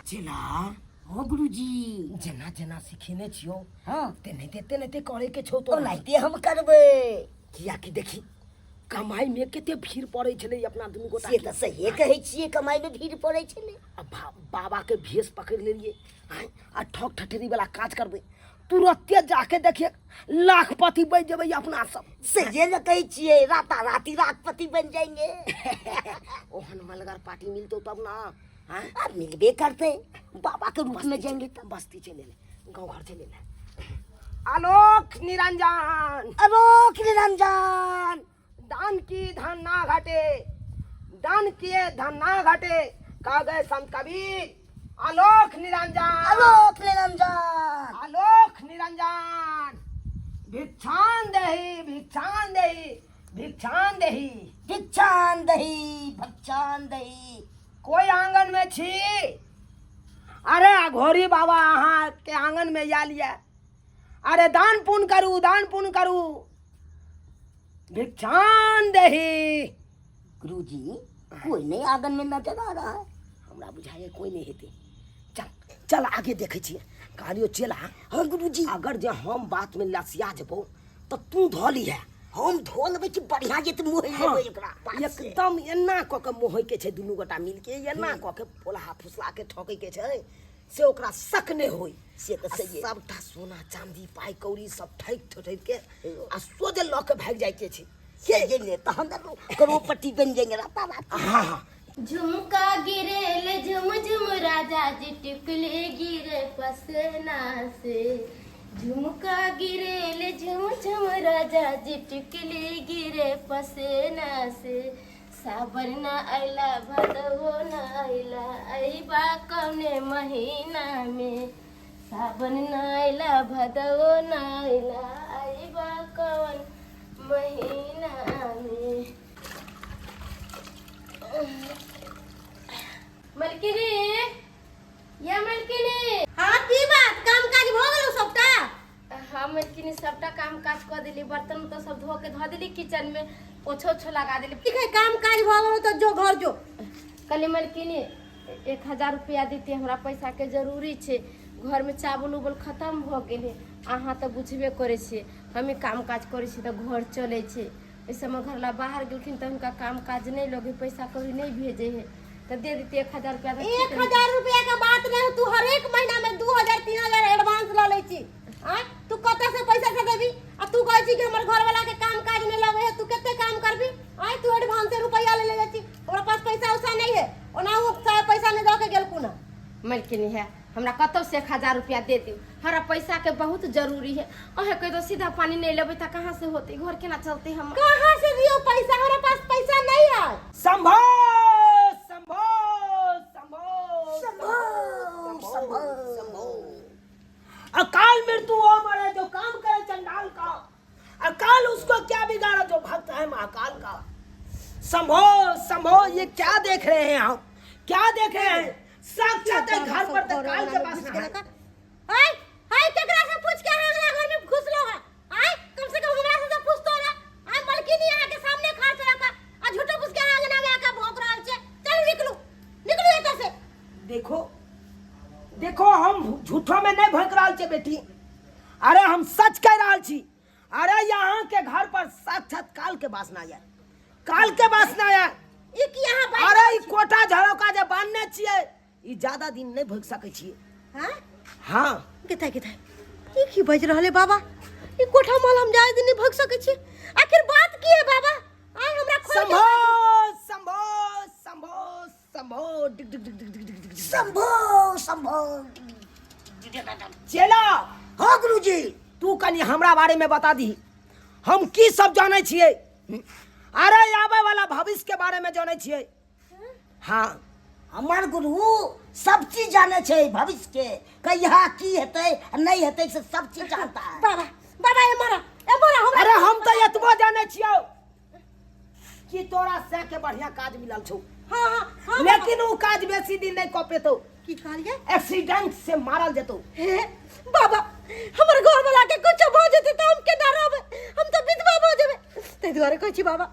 चेला हो गुरुजी जना जना सिखेने छियो हाँ तेने करे के छौ तो नहीं हम करबे किया कि देखी कमाई में केते भीड़ पड़े छले अपना दुनू गोटा से त सही कहै छियै कमाई में भीड़ पड़े छले। अब बाबा के भेष पकड़ लेलिए आ ठक ठठरी वाला काज करबे तुरंते जाके देखिए लाखपति बन जेबै अपना सब से जे न कहै छियै राता राती लाखपति बन जाएंगे। ओहन मलगर पार्टी मिलतो तब ना हाँ मिलबे करते बाबा के रूप में जाएंगे तब बस्ती चले ले गांव घर चले ले। आलोक निरंजन अलोक निरंजन दान की धन ना घटे दान किए धन ना घटे कह गए संत कबीर। आलोक निरंजन अलोक निरंजन आलोक निरंजन भिक्षान देहि भिक्षान देहि भिक्षान देहि भिक्षान दही भक्षान दही। कोई आंगन में छी? अरे अघोरी बाबा अहाँ के आंगन में या लिया। अरे दान पुण्य करू भिक्षान देहि। गुरुजी कोई नहीं आंगन में नजर आ रहा है। हमरा बुझाए कोई नहीं हेते। चल चल आगे देखे छिए कहलियो चेला। हाँ गुरुजी अगर जे हम बात में लसिया जबो तो तू धोली है हम धो लेबै कि बढ़िया जे मोह लेबै एकरा एकदम एना क के मोहै के छै दुनू गोटा मिल के एना क के पोलहा फुसला के ठोकै के छै से ओकरा शक नहीं होई। से त सही सबटा सोना चांदी पाई कौड़ी सब ठैक के आ सोझे ल के भाग जाय के छै से जे ले तहन करोड़पति बन जाएंगे राता रात। हां झुमका गिरेल झुम झुम राजा जी टिकली गिरे पसना से। झुमका गिरेल झुम झुम राजा जी टिकली गिरे पसना से। सावन न आइला भदवो न आइला अइबा कौने महीना में। सावन न आइला भदवो न आइला अइबा कौन महीना में। मलकिनी या मलकिनी हाँ की बात काम काज भ गेलो सबटा? हाँ मलकिनी सबटा काम काज कर दिली बर्तन तो सब धो के धो दिली किचन में पोछो ओछो लगा दिली। ठीक है काम काज भ गेलो तो जो घर जो। कली मलकिनी 1000 रुपया देती हमरा पैसा के जरूरी छे। घर में चावल उबल खत्म भ गेले अहाँ तो बुझबे करे छे हमें काम काज करे छे तो घर चले छे। इस समय घर ला बाहर गेलखिन तो उनका काम काज नहीं लगे पैसा कभी नहीं भेजे है तो दे देती 1000 रुपया। 1000 रुपया का बात नहीं तू हर एक महीना में 2000 3000 एडवांस ल ले छी। हां तू कत से पैसा से देबी आ तू कहै छी कि हमर घर वाला के काम काज में लगे है तू केते काम करबी। आय तू एडवांस से रुपया ले ले छी हमरा पास पैसा उसा नहीं है ओना वो पैसा नहीं दो के गेल कुना। मलकिनी है हमरा कतो से 1000 रुपया दे दियो हमरा पैसा के बहुत जरूरी है। ओहे कह दो सीधा पानी नहीं लेबे त कहां से होते घर केना चलते हम कहां से दियो पैसा हमरा पास पैसा नहीं है। संभो अकाल मृत्यु हो मरे जो काम करे चंडाल का। अकाल उसको क्या बिगाड़ा जो भक्त है महाकाल का। संभो ये क्या देख रहे हैं हम क्या देख रहे हैं साक्षात घर पर तक काल के पास हाय हाय केकरा से पूछ के हमरा घर में घुस लो है। हाय कम से कम हमरा से तो पूछ तो ना। हाय मलकिनी यहां के सामने खा से रखा आ झूठो पूछ के आगे ना में आका भौंक रहल छे। चल निकलू एटा से। देखो हम झूठो में नहीं भौंक रहल छे बेटी। अरे हम सच कह रहल छी। अरे यहाँ के घर पर साक्षात काल के वासना आया काल के वासना आया। ई की यहां बात अरे ई कोटा झरोका जे बांधने छिए ई ज्यादा दिन नहीं भोग सकै छिए। हां हां केता ई की बज रहले बाबा ई कोठा माल हम ज्यादा दिन नहीं भोग सकै छी। आखिर बात की है बाबा? आय हमरा खोल संभो चेला। हाँ गुरुजी तू कनी हमरा बारे में बता दी हम की सब जाने छिए। अरे आवे वाला भविष्य के बारे में जाने छिए। हाँ हमार गुरु सब चीज जाने छे भविष्य के कहिया की हेतै नहीं हेतै से सब चीज जानता है। बाबा ए मारा हमरा। अरे हम तो एतबो जाने छियो कि तोरा से के बढ़िया काज मिलल छौ। हां लेकिन वो काज बेसी दिन नहीं कपे तो की कहलिए एक्सीडेंट से मारल जतो। हे बाबा हमर घर वाला के कुछ भ जेते त हम के डरब हम तो विधवा भ जेबे तै दुआरे कहै छी बाबा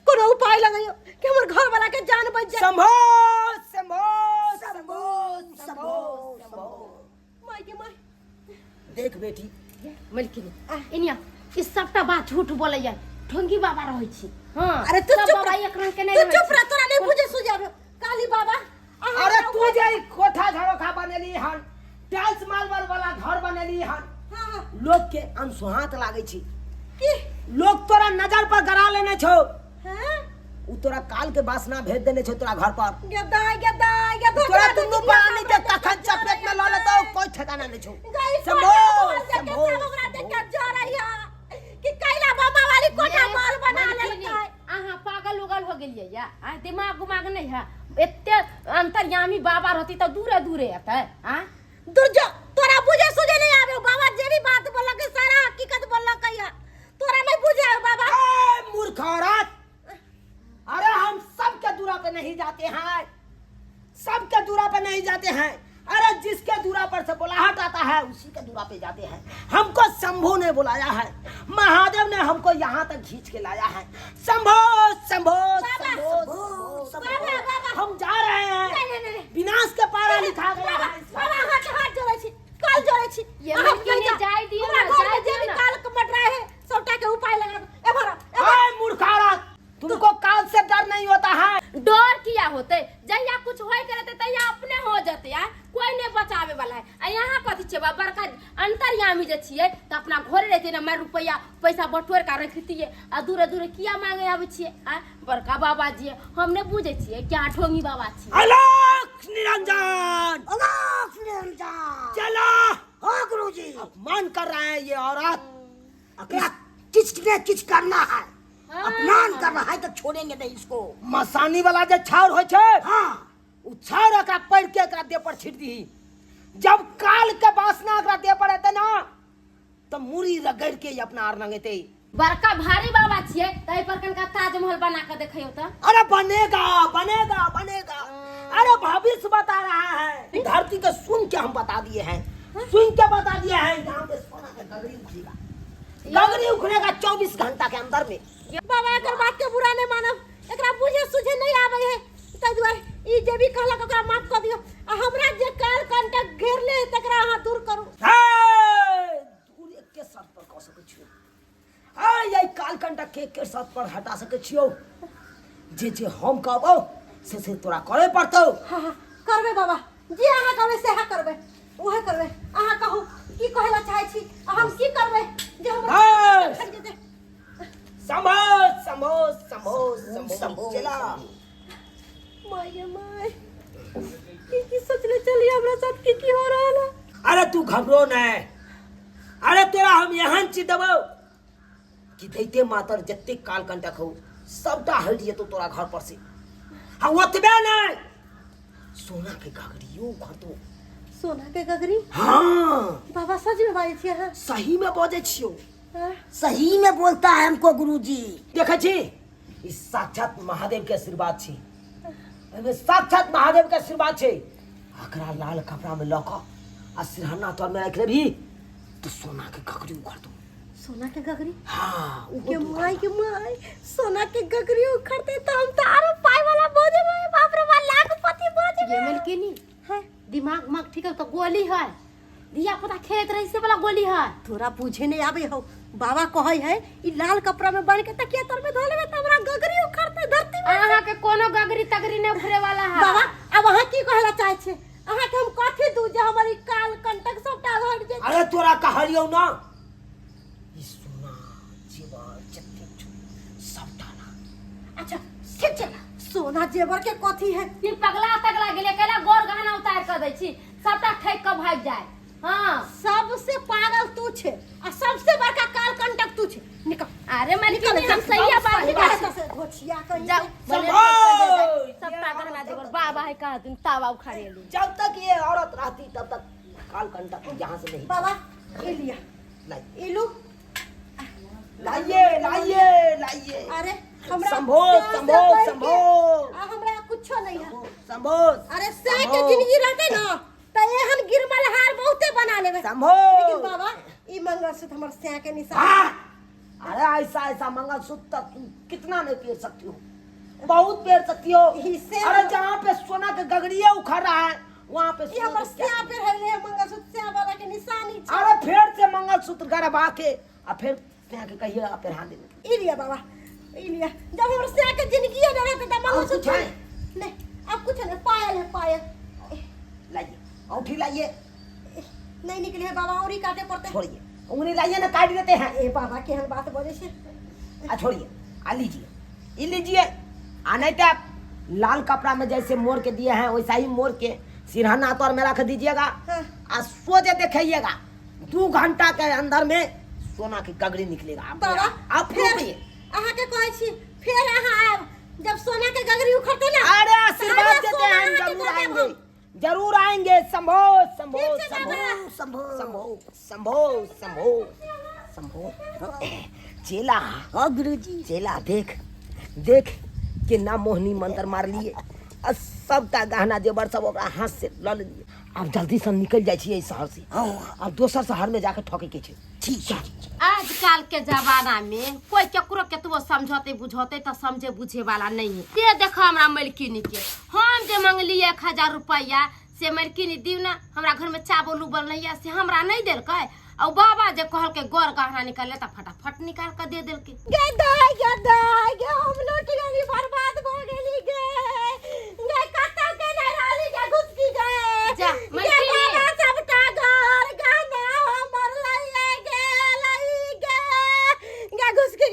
कोनो उपाय लगाइयो कि हमर घर वाला के जान बच जाए। संभो संभो संभो संभो देख बेटी मलकिनी इनिया ई सबटा बात झूठ बोलै या ढोंगी बाबा रहै छी हां अरे तू चुप बाबा रह, एक रंग के तू नहीं चुप रह, तोरा नहीं बुझे सुझाव काली बाबा अरे तू जे ई कोठा झरोखा बनेली हन टाइल्स मार्बल वाला घर बनेली हन हां लोग के अनसुहात लागे छी की लोग तोरा नजर पर गड़ा लेने छो हां उ तोरा काल के वासना भेज देने छो तोरा घर पर गदा तोरा दुनु पानी के कखन चपेट में ल लेतो कोई ठिकाना नहीं छो संभो संभो जा रही है कि कैला बाबा वाली कोठा माल बना लेलकै अहाँ पागल उगल हो गेलियै या आ दिमाग उमाग नहीं है एते अंतर्यामी बाबा रहती तो दूरे दूरे आते हां दुर्जो तोरा बुझे सुझे नहीं आवे बाबा जे भी बात बोलक सारा हकीकत बोलक है तोरा नहीं बुझे बाबा ए मूर्ख औरत अरे हम सबके दूरा पे नहीं जाते हैं सबके दूरा पे नहीं जाते हैं अरे जिसके दूरा पर से बुलाहट आता है उसी के दूरा पे जाते हैं हमको शंभू ने बुलाया है महादेव ने हमको यहाँ तक खींच के लाया है शंभो शंभो शंभो शंभो हम जा रहे हैं विनाश के पारा लिखा गया है बाबा हाथ जोड़े छी काल जोड़े छी ये मलकिनी जाय दियो ना जाय जे भी काल कमट रहे हैं सबटा के उपाय लगा ए भरा ए मूर्ख औरत तुमको काल से डर नहीं होता है डर किया होते जहिया कुछ होय करते तहिया अपने हो जते यार कोई नहीं बचावे वाला है आ यहाँ कथी छे बड़का अंतर्यामी जे छिए त अपना घरे रहते ना मैं रुपया पैसा बटोर का रखतिए आ दूरे दूरे किया मांगे आवे छिए आ बड़का बाबा जी हमने बुझे छिए क्या ढोंगी बाबा छिए अलख निरंजन अलाख निरंजन चलो हाँ गुरुजी अपमान कर रहा है ये औरत अकेला किच करना है अपमान करना है तो छोड़ेंगे नहीं इसको मसानी वाला जे छाउर होय छे हाँ उ छाउर एकरा पड़ के एकरा देह पर छिट दी जब काल के वासना एकरा देह पर एते ना तो मुरी रगड़ के ही अपना आर रंगेते बड़का भारी बाबा छिए तई पर कनका ताजमहल बना के देखियो त अरे बनेगा बनेगा बनेगा अरे भविष्य बता रहा है धरती के सुन के हम बता दिए हैं सुन के बता दिए हैं यहाँ पे सोना के गगरी उठेगा गगरी उखड़ेगा 24 घंटा के अंदर में बाबा एकर बात के बुरा नहीं मानब एकरा बुझे सुझे नहीं आवे है त दुआरे ई जे भी कहलक ओकरा माफ कर दियो आ हमरा जे काल कांटेक्ट घेर ले तकरा अहाँ दूर करू दूर के सर पर कह सकै छियो हां यही काल कंटक के सर पर हटा सकै छियो जे हम कहबो से तोरा करे पड़तौ हां हां करबे बाबा जे अहाँ कहबे से हाँ करबे ओहे करबे अहाँ कहू की कहला चाहे छी आ हम की करबे जे हमरा छड़ जेते संभो संभो संभो संभो चला माय माय की सोचले चली हमरा साथ की हो रहल है अरे तू घबरो नहीं अरे तोरा हम यहां ची देबो कि दैते मातर जत्ते काल कंटक हो सबटा हट जेतो तोरा घर पर से हम ओतबे नहीं सोना के गगरियो घर तो सोना के गगरी हाँ बाबा सच में बाजै छियै अहाँ सही में बोझे छियो सही में बोलता है हमको गुरुजी देखे छी ई साक्षात महादेव के आशीर्वाद छी एमे साक्षात महादेव के आशीर्वाद छै अकरा लाल कपड़ा में लक आ सिरहाना तोर में रख लेभी तो सोना के गगरी उखड़ दो सोना के गगरी हाँ के माय सोना के गगरी उखड़ते तो हम तो आरो पाई वाला बोझे में बाप रे बा लाखपति बोझे ये मलकिनी है दिमाग मग ठीक है तो गोली है दिया पता खेत रही से वाला गोली है तोरा पूछे नहीं आवे हो बाबा कहै है ई लाल कपड़ा में बांध के तकिया तर में धोले में हमरा गगरी उखड़ते धरती में अहाँ के कोनो गगरी तगरी ने उखड़े वाला है बाबा अब अहाँ की कहला चाहे छे अहाँ के हम कथि दू जे हमारी काल कंटक सबटा हट जे अरे तोरा कहलियो ना ई सोना जेवर जत्ते सबटा ना अच्छा ठीक छे सोना जेवर के कथि है फिर पगला तगला गेले केला गोर गहना उतार कर दै छी सबटा ठेक के भाग जाए हां सबसे पागल तू छे और सबसे बड़का काल कंटक तू छे निकल अरे मलकिनी हम सही बात निकाल से घोचिया कहीं जाओ संभो! सबटा गहना देवर बाबा है कहा तुम तावा उखाड़े ली जब तक ये औरत रहती तब तक काल कंटक यहाँ से नहीं बाबा ये लिया लाई ये लो लाइए लाइए लाइए अरे हमरा संभो संभो संभो आ हमरा कुछो नहीं है संभो अरे से के जिंदगी रहते ना त एहन गिरमल हार बहुते बना लेबे संभो लेकिन बाबा ई मंगलसूत्र हमर से के निशान हाँ! अरे ऐसा ऐसा मंगलसूत्र तुम कितना नहीं पेर सकती हो बहुत पेर सकती हो हिस्से अरे जहाँ पे सोना के गगरिया उखड़ रहा है वहाँ पे ये हमर से पे है मंगलसूत्र से वाला के निशानी छे। अरे फिर से मंगलसूत्र गरबा के आ फिर के कहिए आप पहना देंगे। ई लिया बाबा, ई लिया। जब हमर से के जिंदगी है रहते त मंगलसूत्र कुछ है? नहीं, अब कुछ नहीं, पायल है पायल। लाइए औठी लाइए, नहीं निकले है बाबा, और ही काटे पड़ते। छोड़िए उंगली लाइए ना, काट देते हैं। ए बाबा के हन बात बोले से। आ छोड़िए, आ लीजिए, ये लीजिए। आ नहीं तो आप लाल कपड़ा में जैसे मोड़ के दिए हैं वैसा ही मोड़ के सिरहाना तौर में रख दीजिएगा। हाँ। आ सोचे देखिएगा 2 घंटा के अंदर में सोना की गगरी निकलेगा। बाबा आप फिर रुकिए। अहाँ के कहै छी, फिर अहाँ आब जब सोना के गगरी उखड़ते ना। अरे आशीर्वाद सारा देते सोना हैं, अहाँ के जरूर दे देब आएंगे, हम। जरूर आएंगे। शंभो शंभो ठीक है शंभो बाबा। शंभो शंभो शंभो शंभो शंभो। चेला, हाँ गुरुजी। चेला देख देख के ना मोहनी मंत्र मार लिए और सबका गहना जेवर सब ओकरा हाथ से ल लिए। अब जल्दी से निकल जाए छियै शहर से। अब दोसर शहर में जाके ठोके के छै। ठीक है। आजकल के जमाना में कोई केकरो केतबो समझौते बुझौते तो समझे बुझे वाला नहीं है। ये देखो हमरा मलकिनी के, हम जे मंगली 1000 रुपया से मलकिनी दी ना, हमरा घर में चावल उबल नहीं है से हमरा नहीं देलकै। और बाबा जे कहल के गौर गहना निकाले तो फटाफट निकाल के दे देलकै। गदाई गदाई गे हम लूट गई, बर्बाद हो गेली गे। गे कत्ता के नहीं रहली गे, घुस की गे। जा, मलकिनी। गे बाबा सबटा घर गहना हमर लइए गे, गे घुस की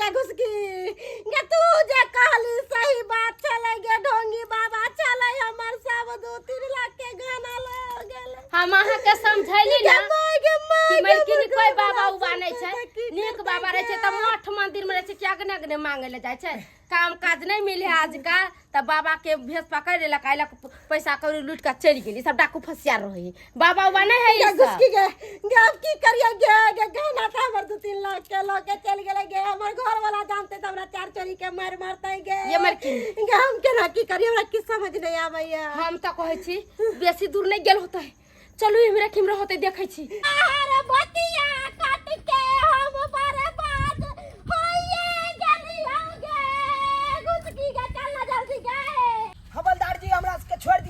गे तू जे कहली सही बात चले गे ढोंगी बाबा, चले हमर सब 2-3 लाख के गहना ले गेले। हम अहाँ के समझैली ना कि मलकिनी कोई बाबा उबा नहीं छै, नीक बाबा रहे छै त मठ मंदिर में रहे छै, क्या गने गने मांगे ले जाय छै। काम काज नहीं मिले आजकल त बाबा के भेस पकड़ लेला, काइला पैसा कौड़ी लूट के चली गेली। सब डाकू फसिया रही, बाबा उबा नहीं है ई घुस सब। की गे अब की करिए गे गहना था हमर 2-3 लाख के लोके चल गेले गे। हमर घर वाला जानते त हमरा 4 चोरी के मार मारते गे। ये मलकिनी। गे हम केना की करिए, हमरा की समझ नहीं आबैया। हम तो कहै छी बेसी दूर नहीं गेल होतै, चलू हमरा किमरा होतै देखै छी। अरे बतिया काट के हम बर्बाद होइए गेली हो गे। घुस की गे चल ना जल्दी गे। हवलदार जी हमरा सबके छोड़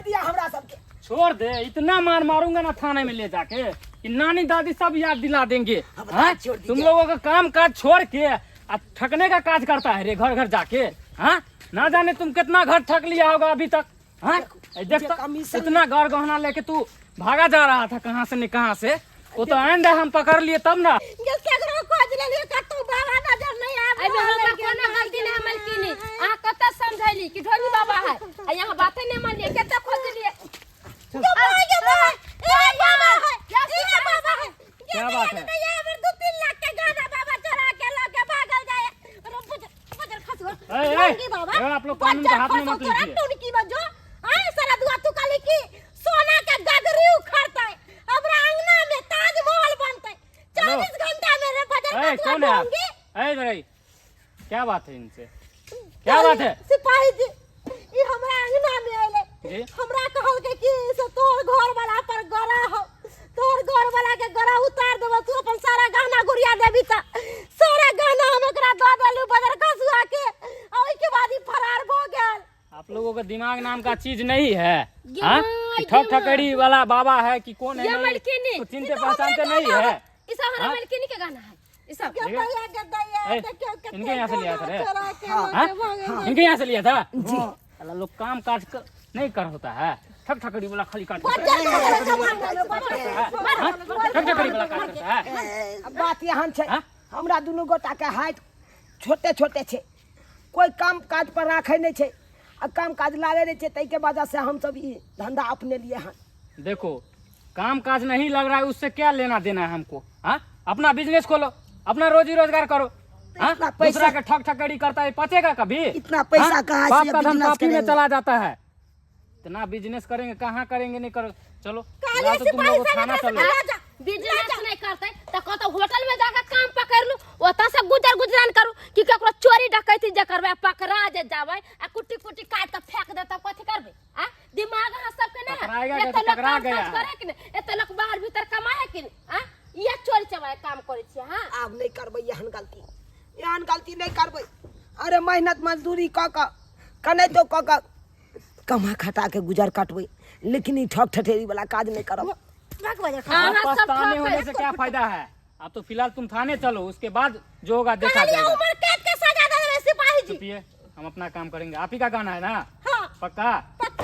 दिया हमरा सबके। छोड़ दे, इतना मार मारूंगा ना थाने में ले जाके कि नानी दादी सब याद दिला देंगे। हाँ? छोड़ दीजिए। तुम लोगों का काम काज छोड़ के अब ठगने का काज करता है रे, घर घर जाके। हाँ, ना जाने तुम कितना घर ठग लिया होगा अभी तक। हाँ, देख तो कमीशन- इतना घर गहना लेके तू भागा जा रहा था कहाँ से न कहाँ से। वो तो एंड हम पकड़ लिए तब ना। गे सगरो खोज लेली कतौ बाबा नजर नहीं आबै। अबे हमरा कोनो गलती नहीं है मलकिनी, अहाँ कत समझैली कि ढोली बाबा है आ यहाँ बातें नहीं मानिए, केते खोजलिए। गे भाई गे भाई ए बाबा है, ए बाबा है। क्या बात है? ये हमर 2-3 लाख के गहना बाबा चोरा के लोके भागल जाए। बजर खसो ए, बाबा ए, आप लोग कानून के हाथ में मत लीजिए। तू की बजो आए सारा दुआ तू काली की सोना के गगरी उखड़तै, हमरा अंगना में ताजमहल बनतै। 24 घंटा में रे बजर ए, खसो कौन है आप? दूंगी। ए, जरा क्या बात है इनसे? क्या बात है? सिपाही जी ई हमरा अंगना में आइले, जी? हमरा कहल के कि से तोर घर वाला पर गरा हो, तोर घर वाला के गरा उतार देबो, तू अपन सारा गहना गुड़िया देबी त सारा गहना हम एकरा द देलु बदर कसुआ के। आ ओइ के बाद ई फरार भ गेल। आप लोगों का दिमाग नाम का चीज नहीं है। ये हाँ? माँ, कि ठग ये माँ। ठकड़ी वाला बाबा है कि कौन है ये नहीं, मलकिनी, तो चिनते पहचानते नहीं है। ई सब हमरा हाँ? मलकिनी के गाना है ई सब। गदैया गदैया ए, देखियो के इनके यहाँ से लिया था रे? चोरा के हाँ? लोके भागे। इनके यहाँ से लिया था जी। साला लोग काम काज नहीं कर होता है, ठग ठकड़ी वाला खाली काट देता है। हाँ? ठग ठकड़ी वाला काट देता है। अब बात यहाँ छै, हाँ? हमरा दुनू गोटा के हाथ छोटे छोटे छै, कोई काम काज पर राखे नहीं छै, आ काम काज लागे नहीं छै, तै के वजह से हम सब ई धंधा अपने लिए हैं। देखो, काम काज नहीं लग रहा है, उससे क्या लेना देना है हमको। हाँ, अपना बिजनेस खोलो, अपना रोजी रोजगार करो। हाँ? इतना पैसा- दूसरा के ठग ठकड़ी करता है, पचेगा कभी? इतना पैसा हाँ? कहाँ से बाप का धन बिजनेस काफी में करेंगे? चला जाता है। इतना बिजनेस करेंगे, कहाँ करेंगे, नहीं करो। चलो काले या तो तुम सिपाही लोग से खाना निकल चलो। जा, जा। बिजनेस नहीं करते तो कतो होटल में जाकर काम पकड़ लू, ओता से गुजरान करू कि ककरो चोरी डकैती जे करबे पकड़ा जे जावे आ कुटी कुटी काट के फेंक दे तब कथि करबे। आ दिमाग अहाँ सबके नहीं पकड़ाएगा है, कि एते लोग पकड़ा काम गया काज है। करे कि नहीं, एते लोग बाहर भीतर कमाए है कि नहीं। आ ये चोरी चमारे काम करे छी। हां आब नहीं करबै एहन गलती नहीं करबै। अरे मेहनत मजदूरी क क कने तो क कमा खटा के गुजर काटबै, लेकिन ई ठग ठठेरी वाला काज नहीं करब। भाग बजा हाँ, सब पछताने ठोक होने है। से क्या फायदा है? अब तो फिलहाल तुम थाने चलो, उसके बाद जो होगा देखा ये जाएगा। उम्र कैद के सजा दे रहे सिपाही जी। चुपिए, हम अपना काम करेंगे। आप ही का गाना है ना? हाँ पक्का?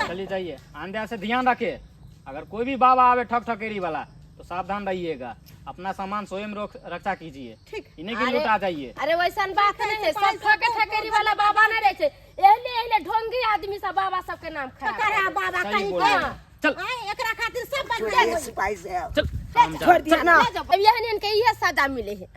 चलिए जाइए, आंदे से ध्यान रखिए। अगर कोई भी बाबा आवे ठक ठकेरी वाला तो सावधान रहिएगा। अपना सामान स्वयं रक्षा कीजिए, इन्हीं के लिए आ जाइए। अरे वैसन बात नहीं है, सब ठके ठकेरी वाला बाबा नहीं रहे छे। एहले ढोंगी आदमी सब बाबा सबके नाम खराब करे बाबा सही कहीं बोल रहे के हैं। चल एकरा खातिर सब बन छोड़िए गए सिपाही साहब। चल काम जा। छोड़ दिया ना। अब यहन इनके इहे सजा मिले है।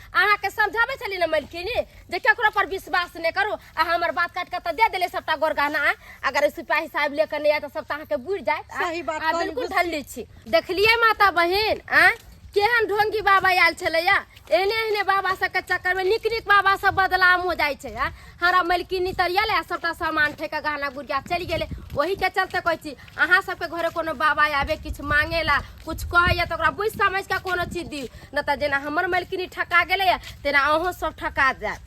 अहाँ के समझावे छली न मलकिनी जे केकरो पर विश्वास नहीं करो। आ हमर बात काट के त दे देले सबटा गोर गहना। अगर सिपाही साहब लेकर नहीं आए तो सब अहाँ के बुझ जाए। सही बात आ कहली। बिल्कुल ढलली छी। देखलिए माता बहिन केहन ढोंगी बाबा आयल छलैया। एहने एहने बाबा सबके चक्कर में निक निक बाबा सब बदलाम हो जाइ छै। हरा मलकिनी तरियल सबटा सामान ठेका गहना गुड़िया चलि गेले। वही के चलते कहै छी अहाँ सबके घरे कोनो बाबा आवे किछ मांगेला कुछ कहैया तो ओकरा बुझ समझ के कोनो चीज दियौ, न त जेना हमर मलकिनी ठका गेलै तेना अहूँ सब ठका जायत।